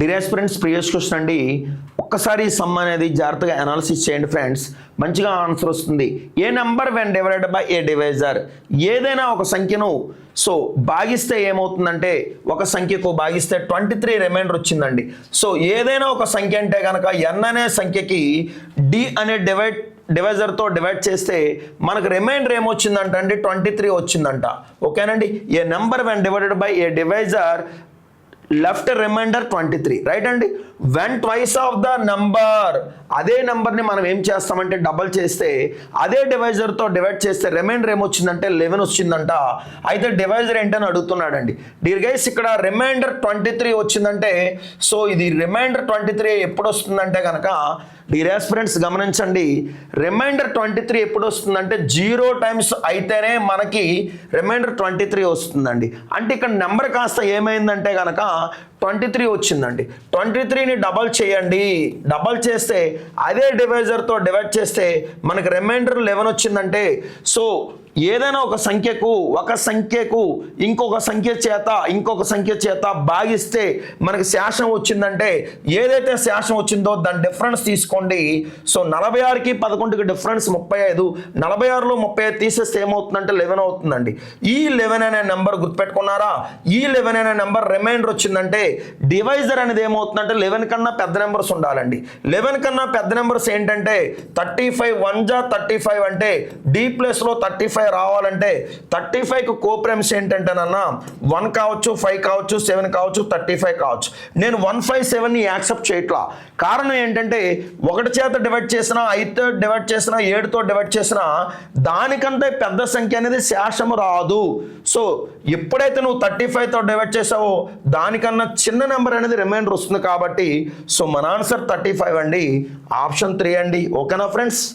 Dear aspirants, previous question అండి. ఒక్కసారి some అనేది జాగ్రత్తగా అనాలిసిస్ చేయండి ఫ్రెండ్స్, మంచిగా ఆన్సర్ వస్తుంది. A number when divided by a divisor, ఏదైనా ఒక సంఖ్యను భాగిస్తే ఏమవుతుందంటే, ఒక సంఖ్యకు భాగిస్తే 23 రిమైండర్ వచ్చిందండి. సో ఏదైనా ఒక సంఖ్య అంటే కనుక n అనే సంఖ్యకి d అనే డివైజర్తో డివైడ్ చేస్తే మనకు రిమైండర్ ఏమొచ్చిందంట అండి, 23 వచ్చిందంట. ఓకేనండి. A number when divided by a divisor left remainder 23, right అండి. When twice of the number, అదే నెంబర్ని మనం ఏం చేస్తామంటే డబల్ చేస్తే, అదే డివైజర్తో డివైడ్ చేస్తే రిమైండర్ ఏమొచ్చిందంటే 11 వచ్చిందంట. అయితే డివైజర్ ఏంటని అడుగుతున్నాడండి. డియర్ గైస్, ఇక్కడ రిమైండర్ 23 వచ్చిందంటే, సో ఇది రిమైండర్ 23 ఎప్పుడు వస్తుందంటే కనుక, డియర్ ఆస్పిరెంట్స్ గమనించండి, రిమైండర్ 23 ఎప్పుడు వస్తుందంటే 0 టైమ్స్ అయితేనే మనకి రిమైండర్ 23 వస్తుందండి. అంటే ఇక్కడ నెంబర్ కాస్త ఏమైందంటే కనుక 23 వచ్చిందండి. 23ని డబల్ చేయండి, డబల్ చేస్తే అదే డివైజర్తో డివైడ్ చేస్తే మనకి రిమైండర్ 11 వచ్చిందంటే, సో ఏదైనా ఒక సంఖ్యకు ఇంకొక సంఖ్య చేత భాగిస్తే మనకి శేషం వచ్చిందంటే, ఏదైతే శేషం వచ్చిందో దాని డిఫరెన్స్ తీసుకోండి. సో 46కి 11కి డిఫరెన్స్ 35, 46లో 35 తీసేస్తే ఏమవుతుందంటే 11 అవుతుందండి. ఈ 11 అనే నెంబర్ గుర్తుపెట్టుకున్నారా? ఈ 11 అనే నెంబర్ రిమైండర్ వచ్చిందంటే డివైజర్ అనేది ఏమవుతుందంటే 11 కన్నా పెద్ద నెంబర్స్ ఉండాలండి. 11 కన్నా పెద్ద నెంబర్స్ ఏంటంటే 35, 1 జా 35 అంటే D ప్లస్లో 35 రావాలంటే 35కు కోప్రెమ్స్ ఏంటంటేనన్నా 1 కావచ్చు, 5 కావచ్చు, 7 కావచ్చు, 35 కావచ్చు. నేను 157ని యాక్సెప్ట్ చేయట్లా. కారణం ఏంటంటే 1 చేత డివైడ్ చేసినా, 5తో డివైడ్ చేసినా, 7తో డివైడ్ చేసినా దానికంటే పెద్ద సంఖ్య అనేది శేషము రాదు. సో ఎప్పుడైతే నువ్వు 35తో డివైడ్ చేసావో దానికన్నా చిన్న నెంబర్ అనేది రిమైండర్ వస్తుంది. కాబట్టి సో మన ఆన్సర్ 35 అండి, ఆప్షన్ 3 అండి. ఓకేనా ఫ్రెండ్స్?